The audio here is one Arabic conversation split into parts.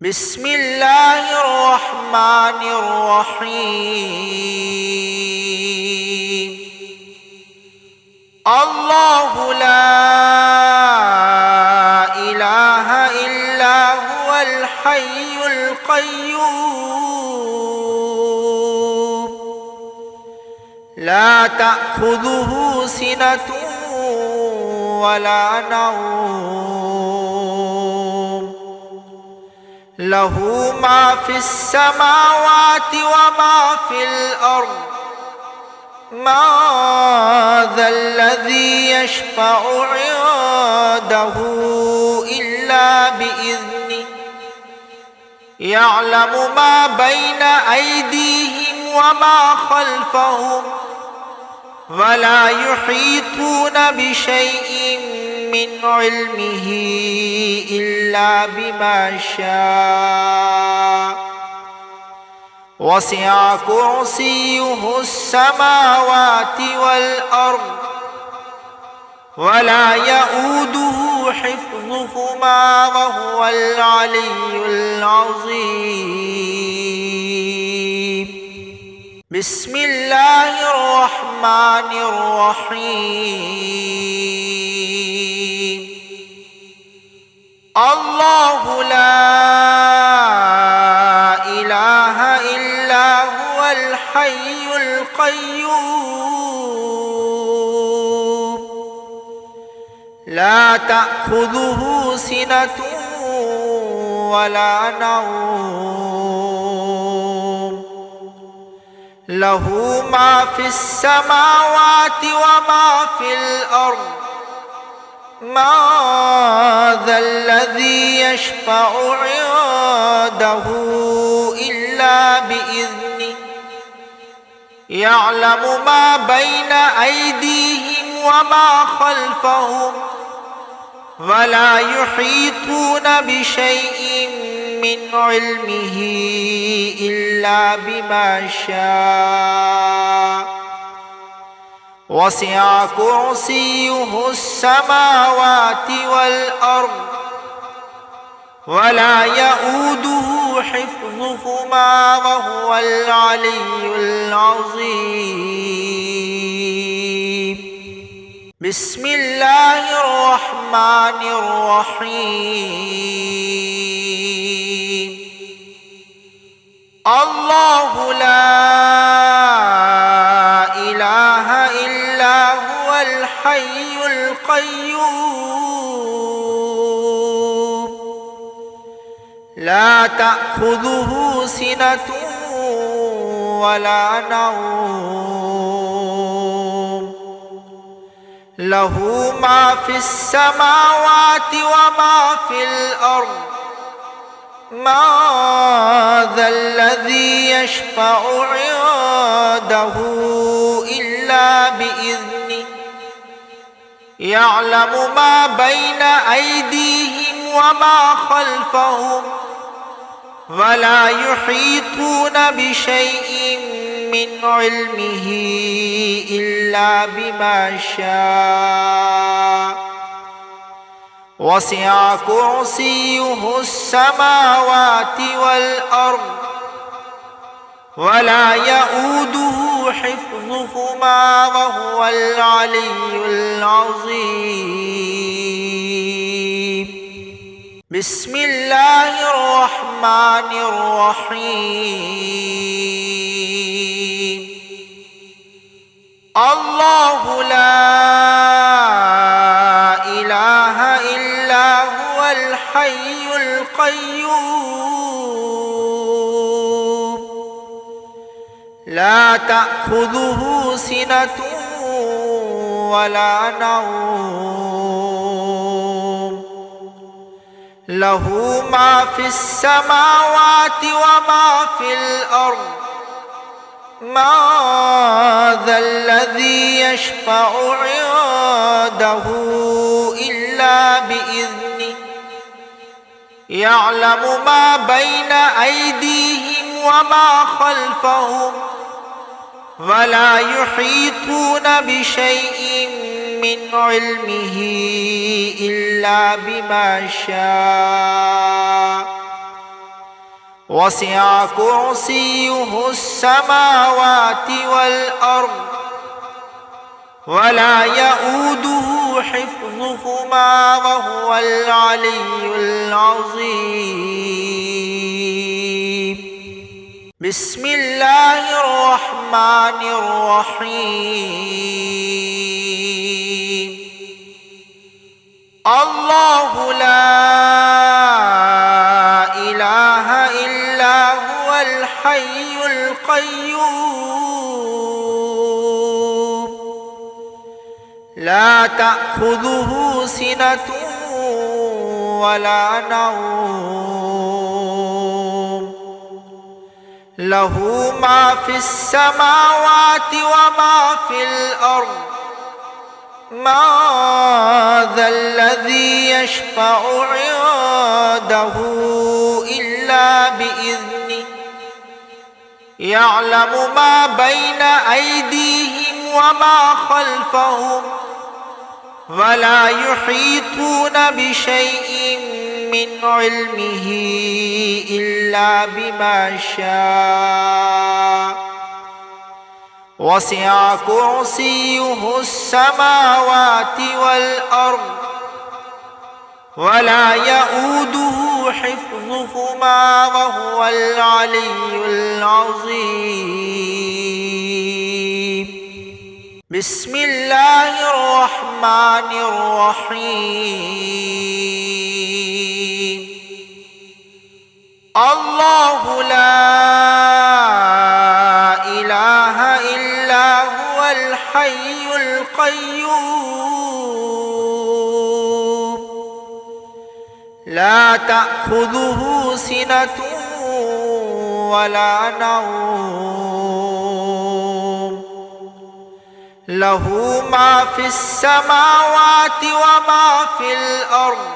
بسم الله الرحمن الرحيم. الله لا إله إلا هو الحي القيوم لا تأخذه سنة ولا نوم له ما في السماوات وما في الأرض ما ذا الذي يشفع عنده إلا بإذنه يعلم ما بين أيديهم وما خلفهم ولا يحيطون بشيء من علمه إلا بما شاء وسع كرسيه السماوات والأرض ولا يؤوده حفظهما وهو العلي العظيم. بسم الله الرحمن الرحيم. الله لا إله إلا هو الحي القيوم لا تأخذه سنة ولا نوم له ما في السماوات وما في الأرض ما ذا الذي يشفع عنده إلا بإذنه يعلم ما بين أيديهم وما خلفهم ولا يحيطون بشيء من علمه إلا بما شاء وسع كرسيه السماوات والأرض ولا يؤوده حفظهما وهو العلي العظيم. بسم الله الرحمن الرحيم. الله لا إله إلا هو الحي القيوم لا تأخذه سنة ولا نوم له ما في السماوات وما في الأرض ما ذا الذي يشفع عنده إلا بإذنه يعلم ما بين أيديهم وما خلفهم ولا يحيطون بشيء من علمه إلا بما شاء وسع كرسيه السماوات والأرض ولا يؤوده حفظهما وهو العلي العظيم. بسم الله الرحمن الرحيم. الله لا إله إلا هو الحي القيوم لا تأخذه سنة ولا نوم له ما في السماوات وما في الأرض ما ذا الذي يشفع عنده إلا بإذنه يعلم ما بين أيديهم وما خلفهم ولا يحيطون بشيء من علمه إلا بما شاء وسع كرسيه السماوات والأرض ولا يؤوده حفظهما وهو العلي العظيم. بسم الله الرحمن الرحيم. الله لا إله إلا هو الحي القيوم لا تأخذه سنة ولا نوم له ما في السماوات وما في الأرض ما ذا الذي يشفع عنده إلا بإذنه يعلم ما بين أيديهم وما خلفهم ولا يحيطون بشيء من علمه إلا بما شاء وسع كرسيه السماوات والأرض ولا يؤوده حفظهما وهو العلي العظيم. بسم الله الرحمن الرحيم. الله لا إله إلا هو الحي القيوم لا تأخذه سنة ولا نوم له ما في السماوات وما في الأرض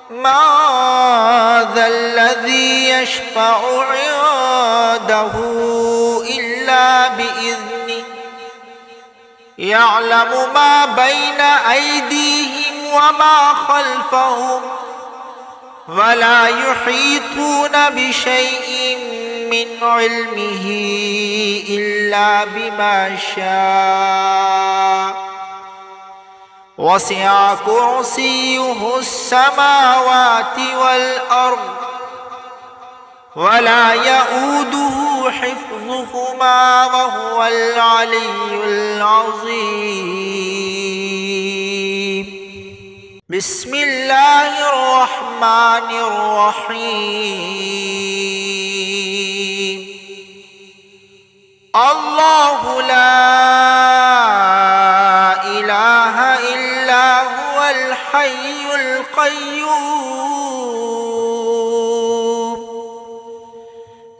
ما ذا الذي يشفع عنده إلا بإذنه يعلم ما بين أيديهم وما خلفهم ولا يحيطون بشيء من علمه إلا بما شاء وسع كرسيه السماوات والأرض ولا يؤوده حفظهما وهو العلي العظيم. بسم الله الرحمن الرحيم. الله لا إله إلا هو الحي القيوم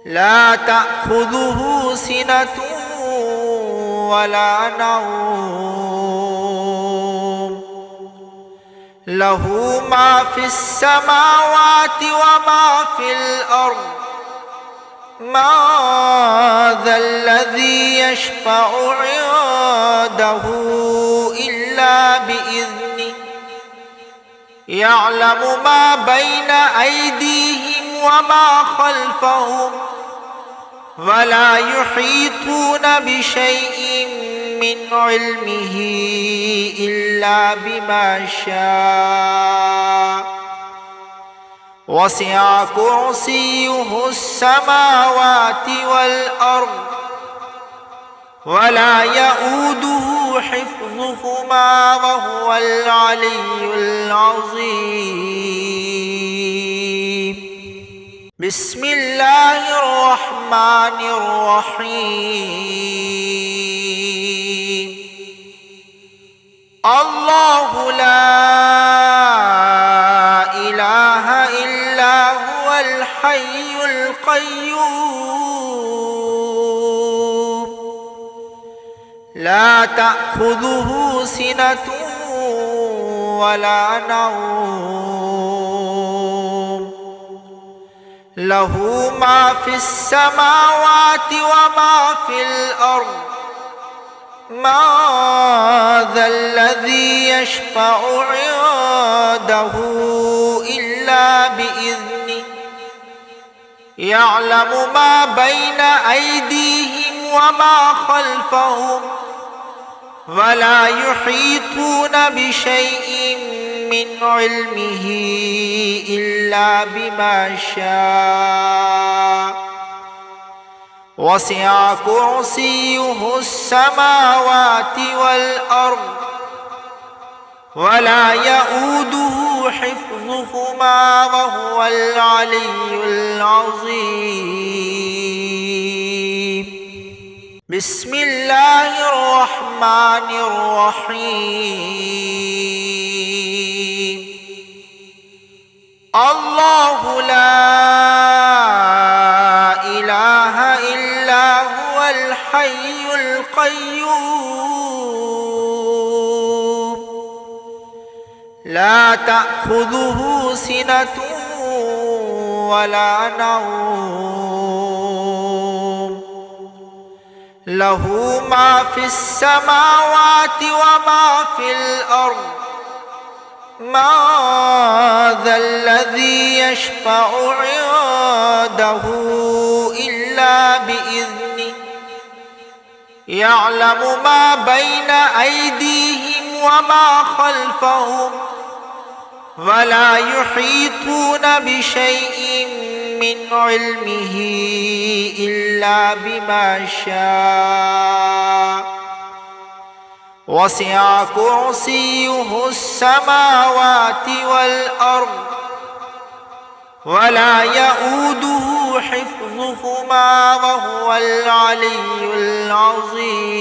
لا تأخذه سنة ولا نوم له ما في السماوات وما في الأرض ما ذا الذي يشفع عنده إلا بإذنه يعلم ما بين أيديهم وما خلفهم ولا يحيطون بشيء من علمه إلا بما شاء وسع كرسيه السماوات والأرض ولا يؤوده حفظهما وهو العلي العظيم. بسم الله الرحمن الرحيم. الله لا إله إلا هو الحي القيوم لا تأخذه سنة ولا نوم له ما في السماوات وما في الأرض ما ذا الذي يشفع عنده إلا بإذنه يعلم ما بين أيديهم وما خلفهم ولا يحيطون بشيء من علمه إلا بما شاء وسع كرسيه السماوات والأرض ولا يؤوده حفظهما وهو العلي العظيم. بسم الله الرحمن الرحيم. الله لا إله إلا هو الحي القيوم لا تأخذه سنة ولا نوم له ما في السماوات وما في الأرض ما ذا الذي يشفع عنده إلا بإذنه يعلم ما بين أيديهم وما خلفهم ولا يحيطون بشيء من علمه إلا بما شاء وسع كرسيه السماوات والأرض ولا يؤوده حفظهما وهو العلي العظيم.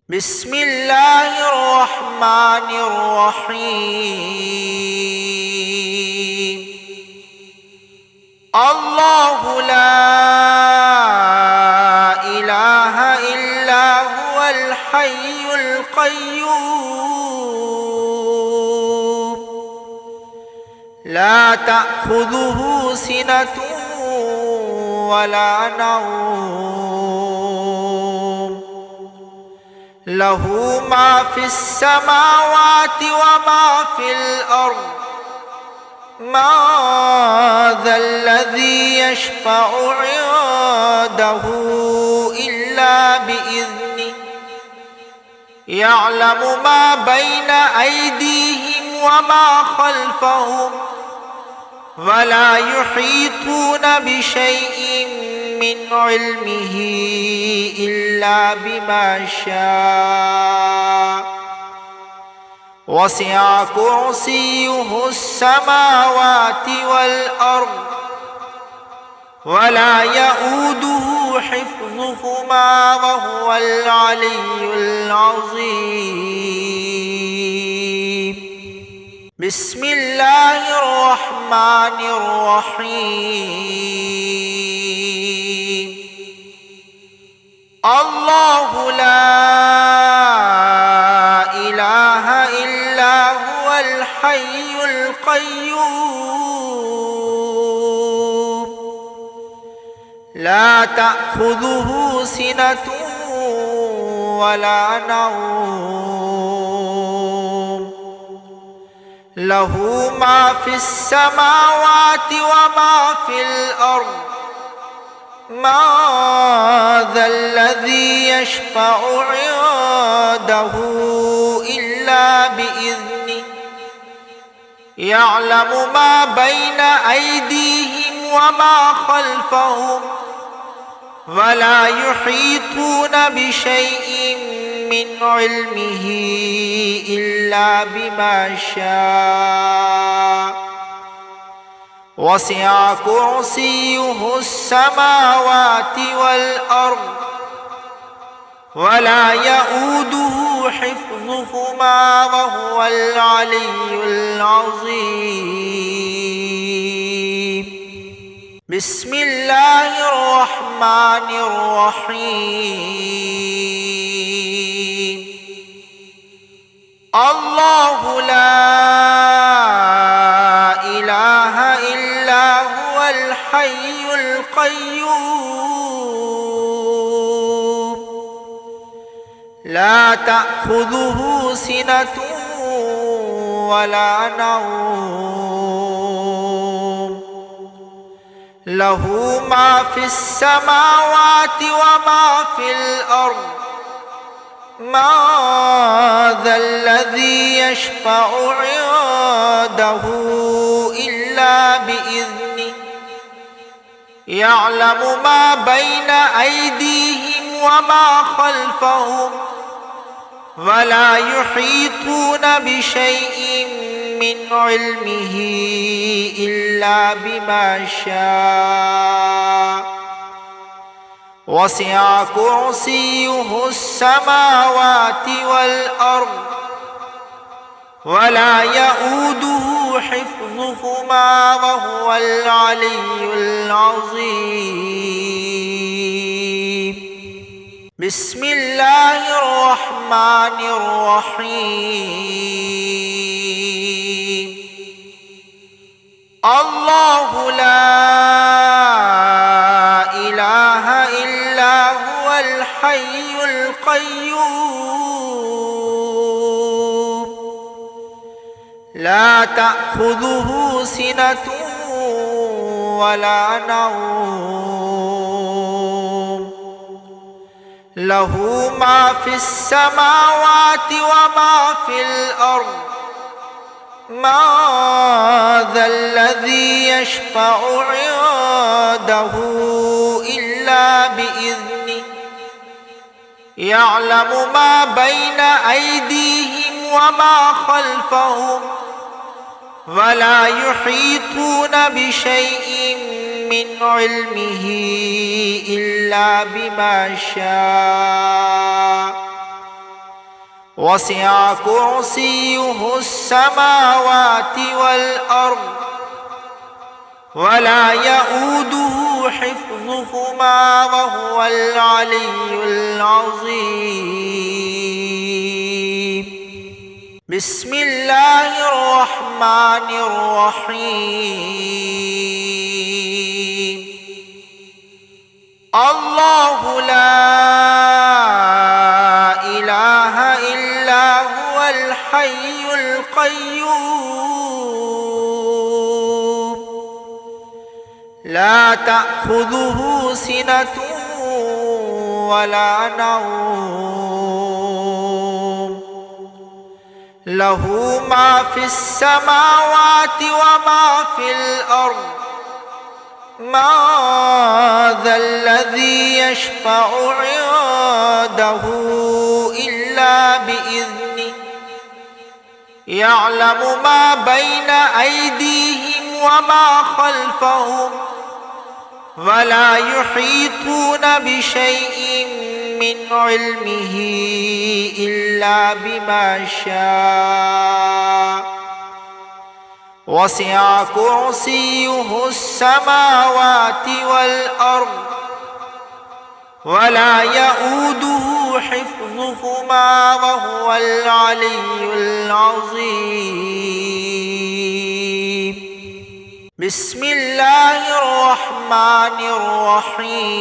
بسم الله الرحمن الرحيم. الله لا إله إلا هو الحي القيوم لا تأخذه سنة ولا نوم له ما في السماوات وما في الأرض ما ذا الذي يشفع عنده إلا بإذنه يعلم ما بين أيديهم وما خلفهم ولا يحيطون بشيء من علمه إلا بما شاء وسع كرسيه السماوات والأرض ولا يؤوده حفظهما وهو العلي العظيم. بسم الله الرحمن الرحيم. الله لا إله إلا هو الحي القيوم لا تأخذه سنة ولا نوم له ما في السماوات وما في الأرض ما ذا الذي يشفع عنده إلا بإذنه يعلم ما بين أيديهم وما خلفهم ولا يحيطون بشيء من علمه إلا بما شاء وسع كرسيه السماوات والأرض ولا يؤوده حفظهما وهو العلي العظيم. بسم الله الرحمن الرحيم. الله لا إله إلا هو الحي القيوم لا تأخذه سنة ولا نوم له ما في السماوات وما في الأرض ما ذا الذي يشفع عنده إلا بإذنه يعلم ما بين أيديهم وما خلفهم ولا يحيطون بشيء من علمه إلا بما شاء وسع كرسيه السماوات والأرض ولا يؤوده حفظهما وهو العلي العظيم. بسم الله الرحمن الرحيم. الله لا إله إلا هو الحي القيوم لا تأخذه سنة ولا نوم له ما في السماوات وما في الأرض ما ذا الذي يشفع عنده إلا بإذنه يعلم ما بين أيديهم وما خلفهم ولا يحيطون بشيء من علمه إلا بما شاء وسع كرسيه السماوات والأرض ولا يؤوده حفظهما وهو العلي العظيم. بسم الله الرحمن الرحيم. الله لا إله إلا هو الحي القيوم لا تأخذه سنة ولا نوم له ما في السماوات وما في الأرض ما ذا الذي يشفع عنده إلا بإذنه يعلم ما بين أيديهم وما خلفهم ولا يحيطون بشيء من علمه إلا بما شاء وسع كرسيه السماوات والأرض ولا يؤوده حفظهما وهو العلي العظيم. بسم الله الرحمن الرحيم.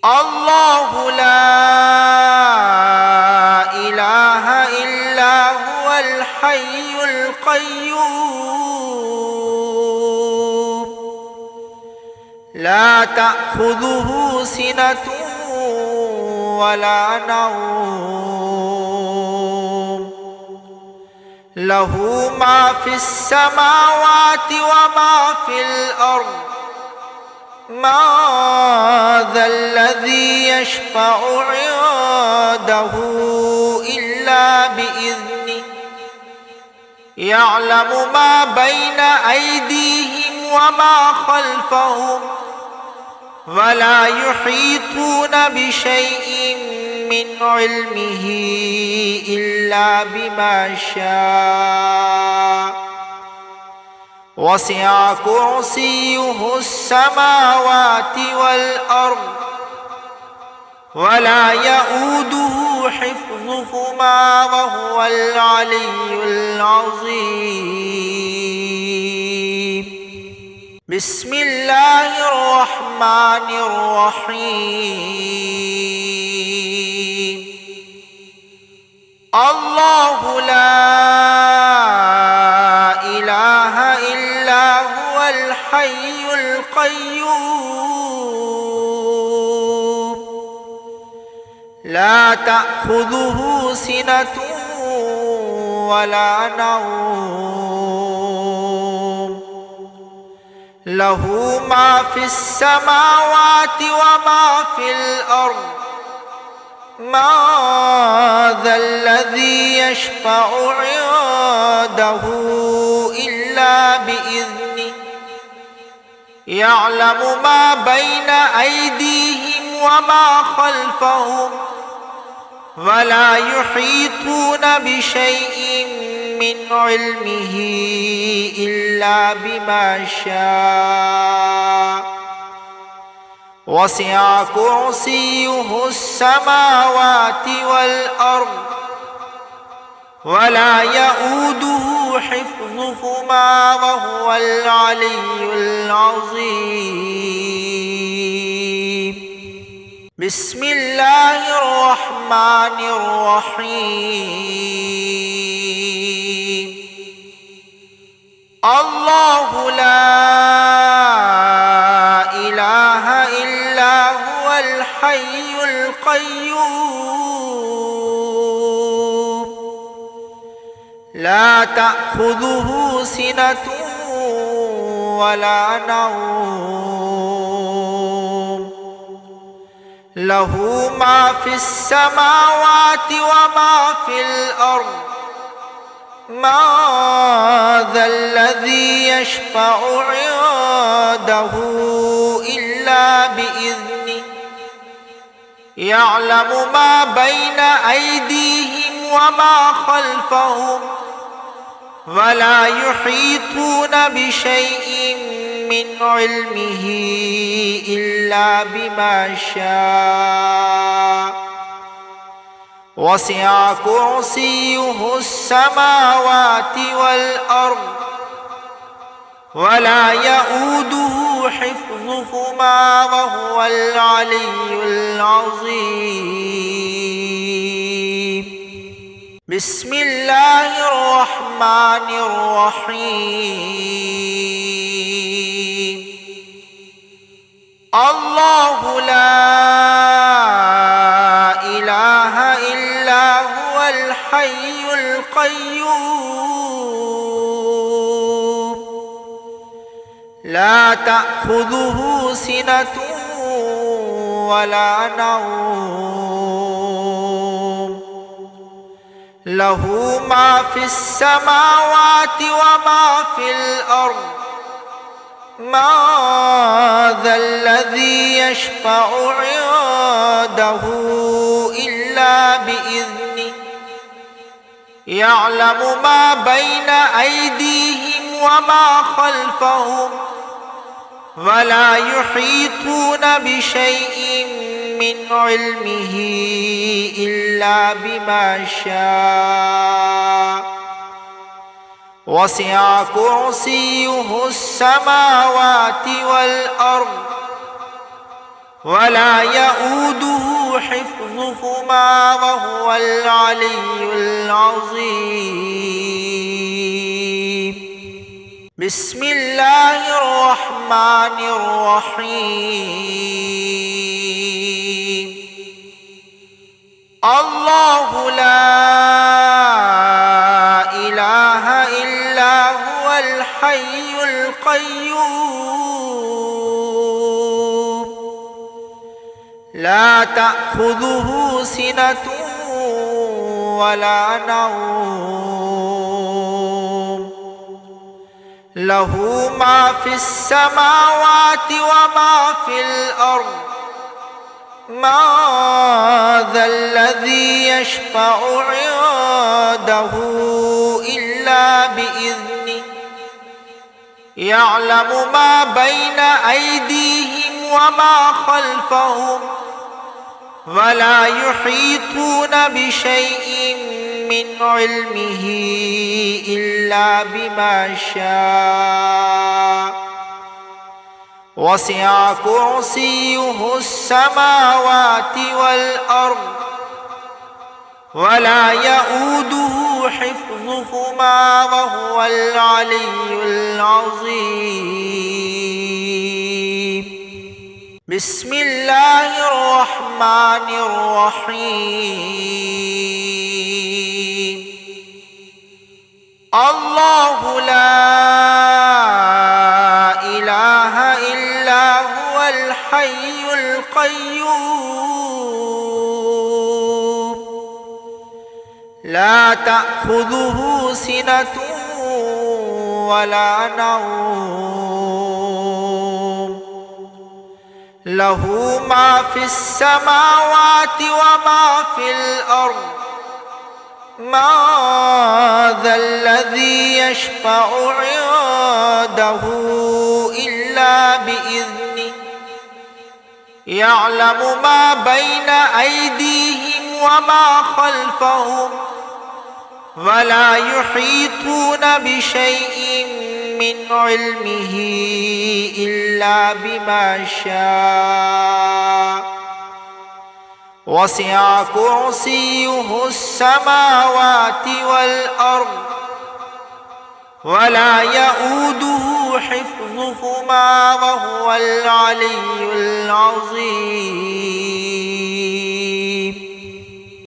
الله لا إله إلا هو الحي القيوم لا تأخذه سنة ولا نوم له ما في السماوات وما في الأرض ما ذا الذي يشفع عنده إلا بإذنه يعلم ما بين أيديهم وما خلفهم ولا يحيطون بشيء من علمه إلا بما شاء وسع كرسيه السماوات والأرض ولا يؤوده حفظهما وهو العلي العظيم. بسم الله الرحمن الرحيم. الله لا إله إلا هو الحي القيوم لا تأخذه سنة ولا نوم له ما في السماوات وما في الأرض ما ذا الذي يشفع عنده إلا بإذنه يعلم ما بين أيديهم وما خلفهم ولا يحيطون بشيء من علمه إلا بما شاء وسع كرسيه السماوات والأرض ولا يؤوده حفظهما وهو العلي العظيم. بسم الله الرحمن الرحيم. الله لا إله القيوم لا تأخذه سنة ولا نوم له ما في السماوات وما في الأرض ما ذا الذي يشفع عنده إلا بإذنه يعلم ما بين أيديهم وما خلفهم ولا يحيطون بشيء من علمه إلا بما شاء وسع كرسيه السماوات والأرض ولا يؤوده حفظهما وهو العلي العظيم بسم الله الرحمن الرحيم الله لا إله إلا هو الحي القيوم لا تأخذه سنة ولا نوم له ما في السماوات وما في الأرض ما ذا الذي يشفع عنده إلا بإذنه يعلم ما بين أيديهم وما خلفهم ولا يحيطون بشيء من علمه إلا بما شاء وسع كرسيه السماوات والأرض ولا يؤوده حفظهما وهو العلي العظيم بسم الله الرحمن الرحيم الله لا إله إلا هو الحي القيوم لا تأخذه سنة ولا نوم له ما في السماوات وما في الأرض ما ذا الذي يشفع عنده إلا بإذنه يعلم ما بين أيديهم وما خلفهم ولا يحيطون بشيء من علمه إلا بما شاء وسع كرسيه السماوات والأرض ولا يؤوده حفظهما وهو العلي العظيم بسم الله الرحمن الرحيم الله لا إله إلا هو الحي القيوم لا تأخذه سنة ولا نوم له ما في السماوات وما في الأرض ما ذا الذي يشفع عنده إلا بإذنه يعلم ما بين أيديهم وما خلفهم ولا يحيطون بشيء من علمه إلا بما شاء وسع كرسيه السماوات والأرض ولا يؤوده حفظهما وهو العلي العظيم بسم الله الرحمن الرحيم الله لا إله إلا هو الحي القيوم لا تأخذه سنة ولا نوم له ما في السماوات وما في الأرض ما ذا الذي يشفع عنده إلا بإذنه يعلم ما بين أيديهم وما خلفهم ولا يحيطون بشيء من علمه إلا بما شاء وسع كرسيه السماوات والأرض ولا يؤوده حفظهما وهو العلي العظيم